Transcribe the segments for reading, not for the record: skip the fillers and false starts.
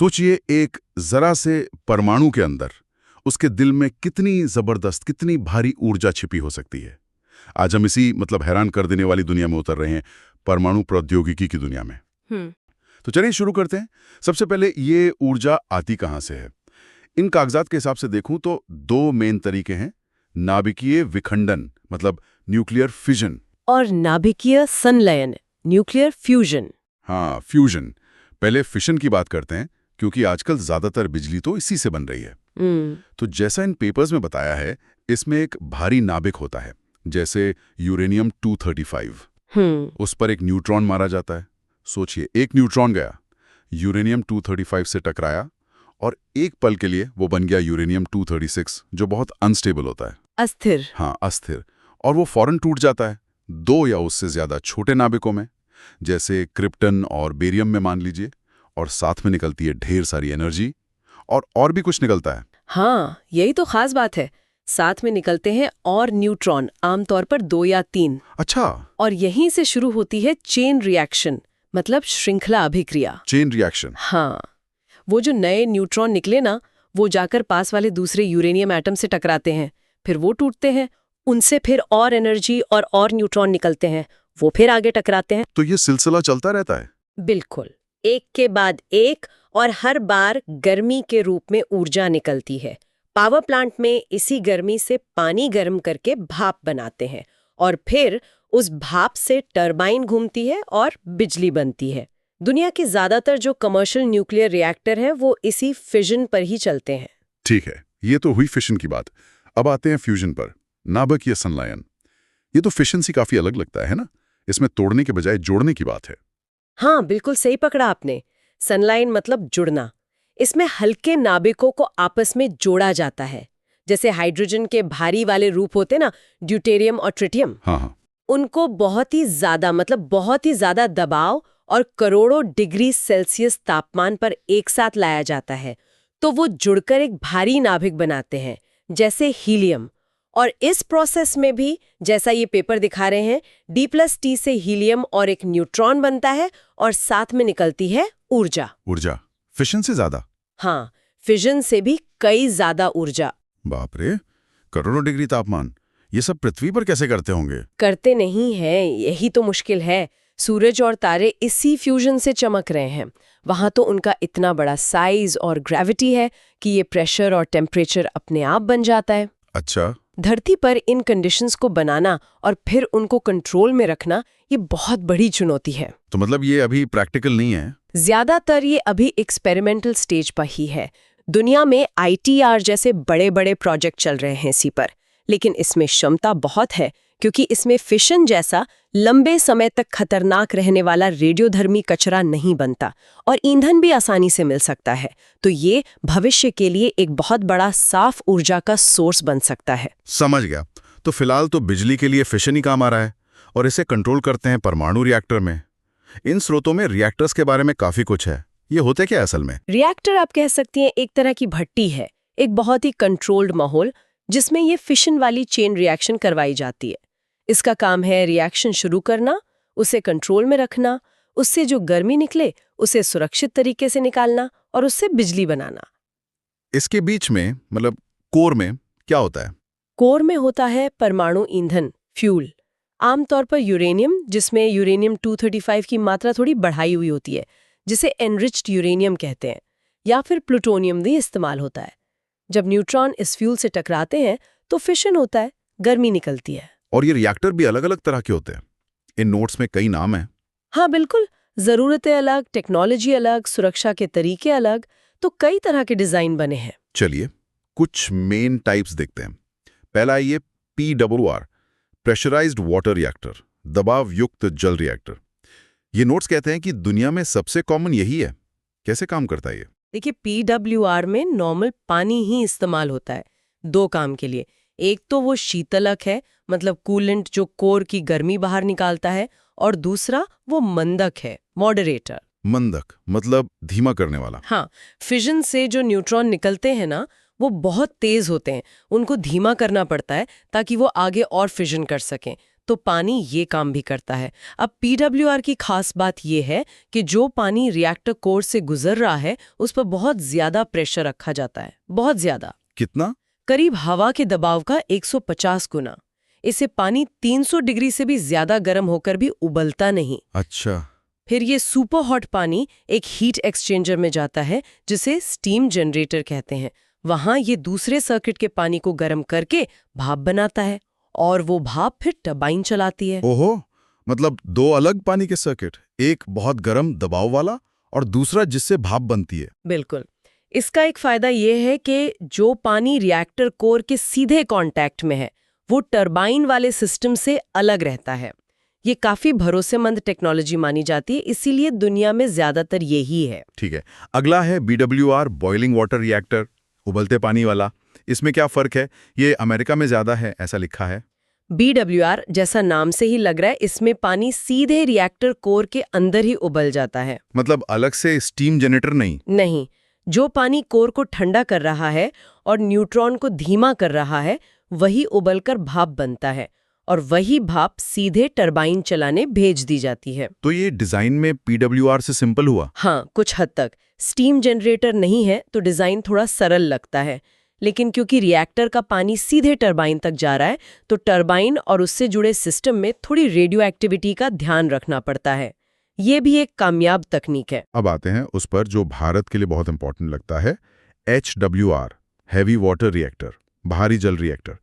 सोचिए एक जरा से परमाणु के अंदर उसके दिल में कितनी जबरदस्त, कितनी भारी ऊर्जा छिपी हो सकती है। आज हम इसी हैरान कर देने वाली दुनिया में उतर रहे हैं, परमाणु प्रौद्योगिकी की दुनिया में। तो चलिए शुरू करते हैं। सबसे पहले ये ऊर्जा आती कहाँ से है? इन कागजात के हिसाब से देखूं तो दो मेन तरीके हैं, नाभिकीय विखंडन मतलब न्यूक्लियर फिजन, और नाभिकीय संलयन न्यूक्लियर फ्यूजन। हाँ, फ्यूजन। पहले फिशन की बात करते हैं क्योंकि आजकल ज्यादातर बिजली तो इसी से बन रही है। तो जैसा इन पेपर्स में बताया है, इसमें एक भारी नाभिक होता है, जैसे यूरेनियम 235। उस पर एक न्यूट्रॉन मारा जाता है। सोचिए, एक न्यूट्रॉन गया, यूरेनियम 235 से टकराया और एक पल के लिए वो बन गया यूरेनियम 236, जो बहुत अनस्टेबल होता है, अस्थिर। हाँ, अस्थिर। और वो फौरन टूट जाता है दो या उससे ज्यादा छोटे नाभिकों में, जैसे क्रिप्टन और बेरियम में मान लीजिए, और साथ में निकलती है ढेर सारी एनर्जी और भी कुछ निकलता है। हाँ, यही तो खास बात है, साथ में निकलते हैं और न्यूट्रॉन, आमतौर पर 2 या 3। अच्छा। और यहीं से शुरू होती है चेन रिएक्शन, मतलब श्रृंखला अभिक्रिया। Chain reaction. हाँ, वो जो नए न्यूट्रॉन निकले ना, वो जाकर पास वाले दूसरे यूरेनियम एटम से टकराते हैं, फिर वो टूटते हैं, उनसे फिर और एनर्जी और न्यूट्रॉन निकलते हैं, वो फिर आगे टकराते हैं। तो ये सिलसिला चलता रहता है? बिल्कुल, एक के बाद एक, और हर बार गर्मी के रूप में ऊर्जा निकलती है। पावर प्लांट में इसी गर्मी से पानी गर्म करके भाप बनाते हैं, और फिर उस भाप से टरबाइन घूमती है और बिजली बनती है। दुनिया के ज्यादातर जो कमर्शियल न्यूक्लियर रिएक्टर हैं वो इसी फिजन पर ही चलते हैं। ठीक है, ये तो हुई फिशन की बात। अब आते हैं फ्यूजन पर, नाभिकीय संलयन। ये तो फिशन से काफी अलग लगता है ना? इसमें तोड़ने के बजाय जोड़ने की बात है। हाँ, बिल्कुल सही पकड़ा आपने। संलयन मतलब जुड़ना। इसमें हल्के नाभिकों को आपस में जोड़ा जाता है, जैसे हाइड्रोजन के भारी वाले रूप होते ना, ड्यूटेरियम और ट्रिटियम। हाँ। उनको बहुत ही ज्यादा दबाव और करोड़ों डिग्री सेल्सियस तापमान पर एक साथ लाया जाता है, तो वो जुड़कर एक भारी नाभिक बनाते हैं, जैसे हीलियम। और इस प्रोसेस में भी, जैसा ये पेपर दिखा रहे हैं, D+T से हीलियम और एक न्यूट्रॉन बनता है, और साथ में निकलती है ऊर्जा। फिशन से ज्यादा? हाँ, फिजन से भी कई ज्यादा ऊर्जा। बाप रे, करोड़ों डिग्री तापमान! ये सब पृथ्वी पर कैसे करते होंगे? करते नहीं है, यही तो मुश्किल है। सूरज और तारे इसी फ्यूजन से चमक रहे हैं। वहां तो उनका इतना बड़ा साइज और ग्रेविटी है कि ये प्रेशर और टेम्परेचर अपने आप बन जाता है। अच्छा। धरती पर इन कंडीशंस को बनाना और फिर उनको कंट्रोल में रखना, ये बहुत बड़ी चुनौती है। तो मतलब ये अभी प्रैक्टिकल नहीं है? ज्यादातर ये अभी एक्सपेरिमेंटल स्टेज पर ही है। दुनिया में ITR जैसे बड़े बड़े प्रोजेक्ट चल रहे हैं इसी पर, लेकिन इसमें क्षमता बहुत है, क्योंकि इसमें फिशन जैसा लंबे समय तक खतरनाक रहने वाला रेडियोधर्मी कचरा नहीं बनता, और ईंधन भी आसानी से मिल सकता है। तो ये भविष्य के लिए एक बहुत बड़ा साफ ऊर्जा का सोर्स बन सकता है। समझ गया। तो फिलहाल तो बिजली के लिए फिशन ही काम आ रहा है, और इसे कंट्रोल करते हैं परमाणु रिएक्टर में। इन स्रोतों में रिएक्टर्स के बारे में काफी कुछ है। ये होते क्या असल में? रिएक्टर आप कह सकती हैं एक तरह की भट्टी है, एक बहुत ही कंट्रोल्ड माहौल जिसमें ये फिशन वाली चेन रिएक्शन करवाई जाती है। इसका काम है रिएक्शन शुरू करना, उसे कंट्रोल में रखना, उससे जो गर्मी निकले उसे सुरक्षित तरीके से निकालना और उससे बिजली बनाना। इसके बीच में, मतलब कोर में क्या होता है? कोर में होता है परमाणु ईंधन, फ्यूल। आमतौर पर यूरेनियम, जिसमें यूरेनियम 235 की मात्रा थोड़ी बढ़ाई हुई होती है, जिसे एनरिच्ड यूरेनियम कहते हैं, या फिर प्लूटोनियम भी इस्तेमाल होता है। जब न्यूट्रॉन इस फ्यूल से टकराते हैं तो फिशन होता है, गर्मी निकलती है। और ये रिएक्टर भी अलग अलग तरह के होते हैं। इन नोट्स में कई नाम हैं। हाँ बिल्कुल, जरूरतें अलग, टेक्नोलॉजी अलग, सुरक्षा के तरीके अलग, तो कई तरह के डिजाइन बने हैं। चलिए कुछ मेन टाइप्स देखते हैं। पहला है ये PWR, प्रेशराइज्ड वाटर रिएक्टर, दबाव युक्त जल रिएक्टर। ये नोट्स कहते हैं कि दुनिया में सबसे कॉमन यही है। कैसे काम करता है ये? देखिए, PWR में नॉर्मल पानी ही इस्तेमाल होता है 2 काम के लिए। एक तो वो शीतलक है, मतलब कूलेंट जो कोर की गर्मी बाहर निकालता है, और दूसरा वो मंदक है, मॉडरेटर। मंदक मतलब धीमा करने वाला। हाँ, फिजन से जो न्यूट्रॉन निकलते हैं ना, वो बहुत तेज होते हैं, उनको धीमा करना पड़ता है ताकि वो आगे और फिजन कर सकें। तो पानी ये काम भी करता है। अब PWR की खास बात ये है कि जो पानी रिएक्टर कोर से गुजर रहा है उस पर बहुत ज्यादा प्रेशर रखा जाता है, बहुत ज्यादा। कितना? करीब हवा के दबाव का 150 गुना। इससे पानी 300 डिग्री से भी ज्यादा गर्म होकर भी उबलता नहीं। अच्छा। फिर ये सुपर हॉट पानी एक हीट एक्सचेंजर में जाता है जिसे स्टीम जनरेटर कहते हैं। वहां ये दूसरे सर्किट के पानी को गर्म करके भाप बनाता है और वो भाप फिर टरबाइन चलाती है। ओहो, मतलब दो अलग पानी के सर्किट, एक बहुत गर्म दबाव वाला और दूसरा जिससे भाप बनती है। बिल्कुल। इसका एक फायदा ये है कि जो पानी रिएक्टर कोर के सीधे कांटेक्ट में है वो टरबाइन वाले सिस्टम से अलग रहता है। ये काफी भरोसेमंद टेक्नोलॉजी मानी जाती है, इसीलिए दुनिया में ज्यादातर यही है। ठीक है। अगला है BWR बॉइलिंग वाटर रिएक्टर, उबलते पानी वाला। इसमें क्या फर्क है? ये अमेरिका में ज्यादा है ऐसा लिखा है। BWR जैसा नाम से ही लग रहा है, इसमें पानी सीधे रिएक्टर कोर के अंदर ही उबल जाता है। मतलब अलग से स्टीम जनरेटर नहीं? नहीं, जो पानी कोर को ठंडा कर रहा है और न्यूट्रॉन को धीमा कर रहा है वही उबलकर भाप बनता है और वही भाप सीधे टरबाइन चलाने भेज दी जाती है। तो ये डिजाइन में PWR से सिंपल हुआ? हाँ, कुछ हद तक। स्टीम जनरेटर नहीं है तो डिजाइन थोड़ा सरल लगता है, लेकिन क्योंकि रिएक्टर का पानी सीधे टरबाइन तक जा रहा है तो टरबाइन और उससे जुड़े सिस्टम में थोड़ी रेडियो एक्टिविटी का ध्यान रखना पड़ता है। ये भी एक कामयाब तकनीक है। अब आते हैं उस पर जो भारत के लिए बहुत इंपॉर्टेंट लगता है, HWR हैवी वाटर रिएक्टर, भारी जल रिएक्टर।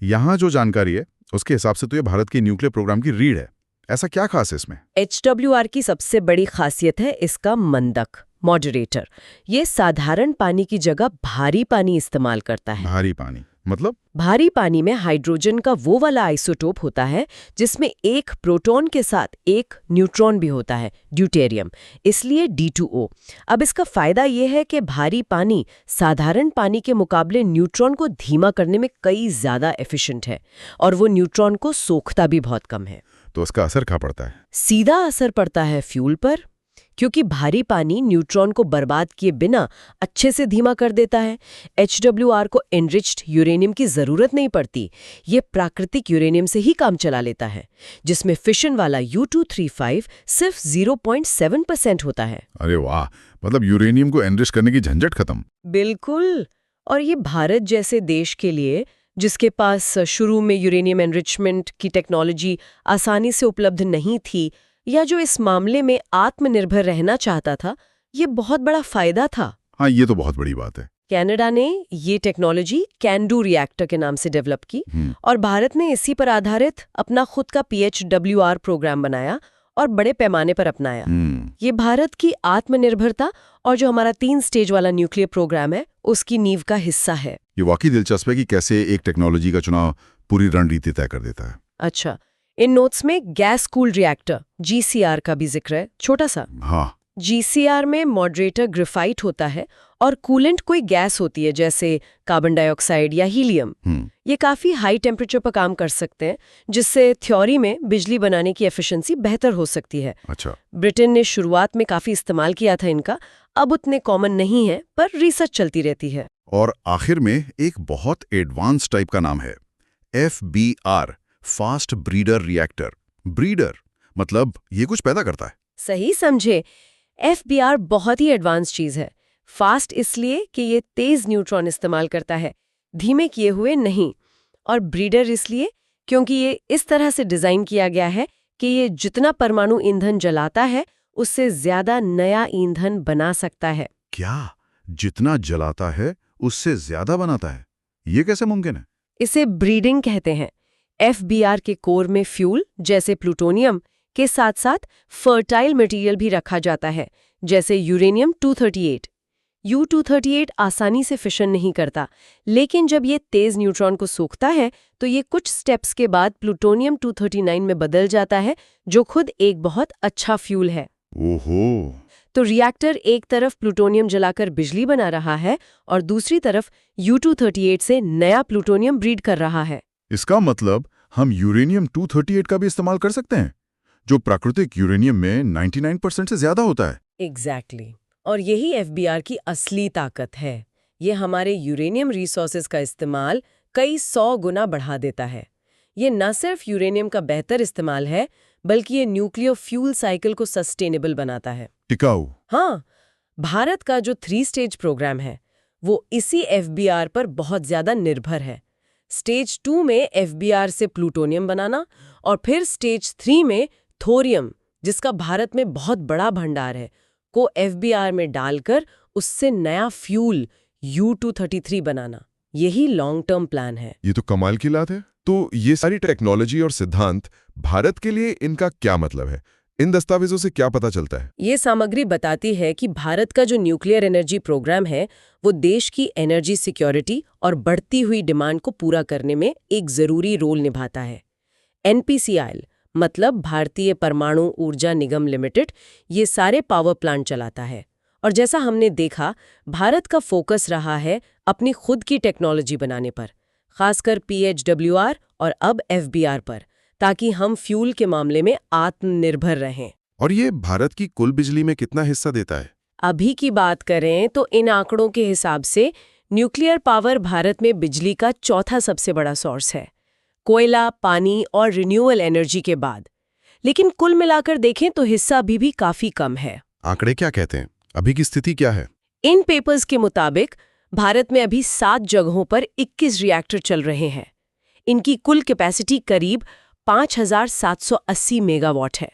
यहाँ जो जानकारी है उसके हिसाब से तो ये भारत के न्यूक्लियर प्रोग्राम की रीढ़ है। ऐसा क्या खास है इसमें? HWR की सबसे बड़ी खासियत है इसका मंदक, मॉडरेटर। ये साधारण पानी की जगह भारी पानी इस्तेमाल करता है। भारी पानी मतलब? भारी पानी में हाइड्रोजन का वो वाला आइसोटोप होता है जिसमें एक प्रोटॉन के साथ एक न्यूट्रॉन भी होता है, ड्यूटेरियम, इसलिए D2O। अब इसका फायदा ये है कि भारी पानी साधारण पानी के मुकाबले न्यूट्रॉन को धीमा करने में कई ज्यादा एफिशिएंट है और वो न्यूट्रॉन को सोखता भी बहुत कम है। तो उसका असर क्या पड़ता है? सीधा असर पड़ता है फ्यूल पर, क्योंकि भारी पानी न्यूट्रॉन को बर्बाद किए बिना अच्छे से धीमा कर देता है। HWR को एनरिच्ड यूरेनियम की जरूरत नहीं पड़ती, ये प्राकृतिक यूरेनियम से ही काम चला लेता है, जिसमें फिशन वाला U235 सिर्फ 0.7% होता है। अरे वाह, मतलब यूरेनियम को एनरिच करने की झंझट खत्म। बिल्कुल। और ये भारत जैसे देश के लिए, जिसके पास शुरू में यूरेनियम एनरिचमेंट की टेक्नोलॉजी आसानी से उपलब्ध नहीं थी, या जो इस मामले में आत्मनिर्भर रहना चाहता था, ये बहुत बड़ा फायदा था। हाँ, ये तो बहुत बड़ी बात है। कनाडा ने ये टेक्नोलॉजी कैन-डू रिएक्टर के नाम से डेवलप की और भारत ने इसी पर आधारित अपना खुद का PHWR प्रोग्राम बनाया और बड़े पैमाने पर अपनाया। ये भारत की आत्मनिर्भरता और जो हमारा 3 स्टेज वाला न्यूक्लियर प्रोग्राम है उसकी नींव का हिस्सा है। ये वाकई दिलचस्प है कि कैसे एक टेक्नोलॉजी का चुनाव पूरी रणनीति तय कर देता है। अच्छा, इन नोट्स में गैस कूल्ड रिएक्टर GCR का भी जिक्र है, छोटा सा। हाँ। GCR में मॉडरेटर ग्रेफाइट होता है और कूलेंट कोई गैस होती है जैसे कार्बन डाइऑक्साइड या हीलियम। ये काफी हाई टेम्परेचर पर काम कर सकते हैं, जिससे थ्योरी में बिजली बनाने की एफिशिएंसी बेहतर हो सकती है। अच्छा। ब्रिटेन ने शुरुआत में काफी इस्तेमाल किया था इनका, अब उतने कॉमन नहीं है पर रिसर्च चलती रहती है। और आखिर में एक बहुत एडवांस टाइप का नाम है, FBR fast breeder reactor. Breeder मतलब ये कुछ पैदा करता है? सही समझे। FBR बहुत ही एडवांस चीज है। फास्ट इसलिए कि ये तेज न्यूट्रॉन इस्तेमाल करता है, धीमे किए हुए नहीं। और ब्रीडर इसलिए क्योंकि ये इस तरह से डिजाइन किया गया है कि ये जितना परमाणु ईंधन जलाता है उससे ज्यादा नया ईंधन बना सकता है। क्या? जितना जलाता है उससे ज्यादा बनाता है? ये कैसे मुमकिन है? इसे ब्रीडिंग कहते हैं। FBR के कोर में फ्यूल जैसे प्लूटोनियम के साथ साथ फर्टाइल मटेरियल भी रखा जाता है, जैसे यूरेनियम 238। U238 आसानी से फिशन नहीं करता, लेकिन जब ये तेज न्यूट्रॉन को सोखता है तो ये कुछ स्टेप्स के बाद प्लूटोनियम 239 में बदल जाता है, जो खुद एक बहुत अच्छा फ्यूल है। ओहो। तो रिएक्टर एक तरफ प्लूटोनियम जलाकर बिजली बना रहा है और दूसरी तरफ U238 से नया प्लूटोनियम ब्रीड कर रहा है। इसका मतलब हम यूरेनियम 238 का भी इस्तेमाल कर सकते हैं, जो प्राकृतिक यूरेनियम में 99% से ज्यादा होता है। एग्जैक्टली। और यही FBR की असली ताकत है। ये हमारे यूरेनियम रिसोर्सेज का इस्तेमाल कई 100 गुना बढ़ा देता है। ये न सिर्फ यूरेनियम का बेहतर इस्तेमाल है, बल्कि ये न्यूक्लियर फ्यूल साइकिल को सस्टेनेबल बनाता है। टिकाऊ। हाँ, भारत का जो 3 स्टेज प्रोग्राम है वो इसी FBR पर बहुत ज्यादा निर्भर है। स्टेज 2 में FBR से प्लूटोनियम बनाना और फिर स्टेज 3 में थोरियम, जिसका भारत में बहुत बड़ा भंडार है, को FBR में डालकर उससे नया फ्यूल U-233 बनाना। यही लॉन्ग टर्म प्लान है। ये तो कमाल की बात है। तो ये सारी टेक्नोलॉजी और सिद्धांत भारत के लिए इनका क्या मतलब है? इन दस्तावेजों से क्या पता चलता है? ये सामग्री बताती है कि भारत का जो न्यूक्लियर एनर्जी प्रोग्राम है वो देश की एनर्जी सिक्योरिटी और बढ़ती हुई डिमांड को पूरा करने में एक जरूरी रोल निभाता है। NPCIL मतलब भारतीय परमाणु ऊर्जा निगम लिमिटेड ये सारे पावर प्लांट चलाता है। और जैसा हमने देखा, भारत का फोकस रहा है अपनी खुद की टेक्नोलॉजी बनाने पर, खासकर PHWR और अब FBR पर, ताकि हम फ्यूल के मामले में आत्मनिर्भर रहें। और ये भारत की कुल बिजली में कितना हिस्सा देता है? अभी की बात करें तो इन आंकड़ों के हिसाब से न्यूक्लियर पावर भारत में बिजली का चौथा सबसे बड़ा सोर्स है, कोयला, पानी और रिन्यूएबल एनर्जी के बाद। लेकिन कुल मिलाकर देखें तो हिस्सा अभी भी काफी कम है। आंकड़े क्या कहते हैं? अभी की स्थिति क्या है? इन पेपर्स के मुताबिक भारत में अभी 7 जगहों पर 21 रिएक्टर चल रहे हैं। इनकी कुल कैपेसिटी करीब 5,780 मेगावाट है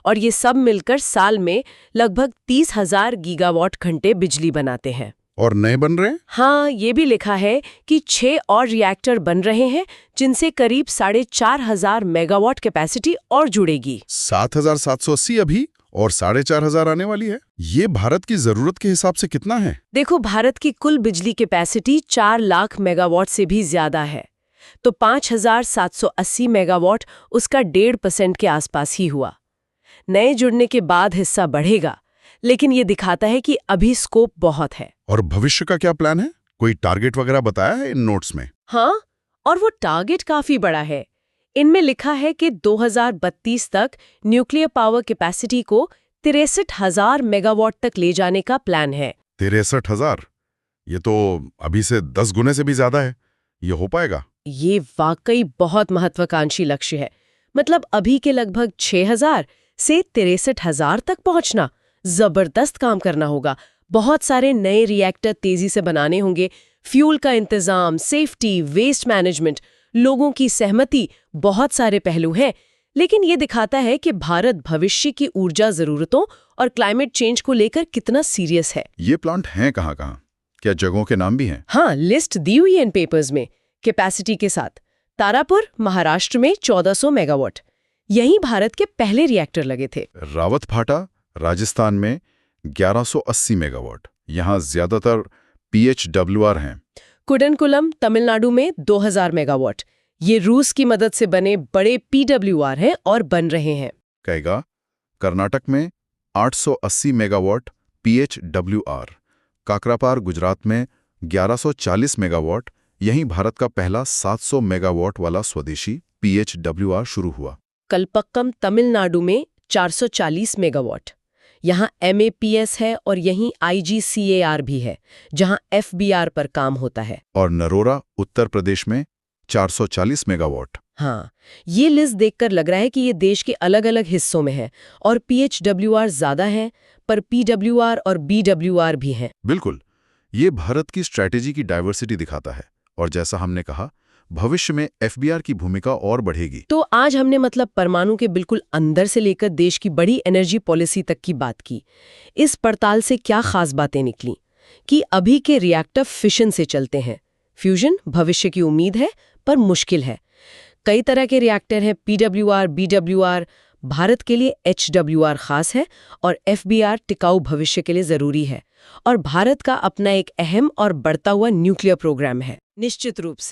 और ये सब मिलकर साल में लगभग 30,000 गीगावाट घंटे बिजली बनाते हैं। और नए बन रहे हैं? हाँ, ये भी लिखा है कि 6 और रिएक्टर बन रहे हैं, जिनसे करीब 4,500 मेगावाट कैपेसिटी और जुड़ेगी। 7,780 अभी और 4,500 आने वाली है। ये भारत की जरूरत के हिसाब से कितना है? देखो, भारत की कुल बिजली कैपेसिटी 4 लाख मेगावाट से भी ज्यादा है, तो 5,780 मेगावाट उसका 1.5% के आसपास ही हुआ। नए जुड़ने के बाद हिस्सा बढ़ेगा, लेकिन ये दिखाता है कि अभी स्कोप बहुत है। और भविष्य का क्या प्लान है? कोई टारगेट वगैरह बताया है इन नोट्स में? हाँ, और वो टारगेट काफी बड़ा है। इनमें लिखा है कि 2032 तक न्यूक्लियर पावर कैपेसिटी को 63,000 मेगावाट तक ले जाने का प्लान है। 63,000? ये तो अभी से 10 गुने से भी ज्यादा है। ये हो पाएगा? ये वाकई बहुत महत्वाकांक्षी लक्ष्य है। मतलब अभी के लगभग 6,000 से 63,000 तक पहुंचना जबरदस्त काम करना होगा। बहुत सारे नए रिएक्टर तेजी से बनाने होंगे, फ्यूल का इंतजाम, सेफ्टी, वेस्ट मैनेजमेंट, लोगों की सहमति, बहुत सारे पहलू हैं। लेकिन ये दिखाता है कि भारत भविष्य की ऊर्जा जरूरतों और क्लाइमेट चेंज को लेकर कितना सीरियस है। ये प्लांट हैं कहाँ-कहाँ? क्या जगहों के नाम भी हैं? हाँ, लिस्ट दी हुई है इन पेपर्स में कैपेसिटी के साथ। तारापुर महाराष्ट्र में 1400 मेगावाट, यहीं भारत के पहले रिएक्टर लगे थे। रावतभाटा राजस्थान में 1180 मेगावाट, यहाँ ज्यादातर PHWR हैं। कुडनकुलम तमिलनाडु में 2000 मेगावाट, ये रूस की मदद से बने बड़े PWR हैं और बन रहे हैं। कैगा कर्नाटक में 880 मेगावाट PHWR, काकरापार गुजरात में 1140 मेगावाट, यहीं भारत का पहला 700 मेगावाट वाला स्वदेशी PHWR शुरू हुआ। कलपक्कम तमिलनाडु में 440 मेगावाट, यहाँ MAPS है और यहीं IGCAR भी है, जहाँ FBR पर काम होता है। और नरोरा उत्तर प्रदेश में 440 मेगावाट। हाँ, ये लिस्ट देखकर लग रहा है कि ये देश के अलग-अलग हिस्सों में है और PHWR ज्यादा हैं, पर PWR और BWR भी हैं। बिल्कुल, ये भारत की स्ट्रैटेजी की डाइवर्सिटी दिखाता है और जैसा हमने कहा, भविष्य में FBR की भूमिका और बढ़ेगी। तो आज हमने मतलब परमाणु के बिल्कुल अंदर से लेकर देश की बड़ी एनर्जी पॉलिसी तक की बात की। इस पड़ताल से क्या खास बातें निकली? कि अभी के रिएक्टर फिशन से चलते हैं। फ्यूजन भविष्य की उम्मीद है, पर मुश्किल है। कई तरह के रिएक्टर हैं, PWR, BWR, भारत के लिए HWR खास है और FBR टिकाऊ भविष्य के लिए जरूरी है। और भारत का अपना एक अहम और बढ़ता हुआ न्यूक्लियर प्रोग्राम है। निश्चित रूप से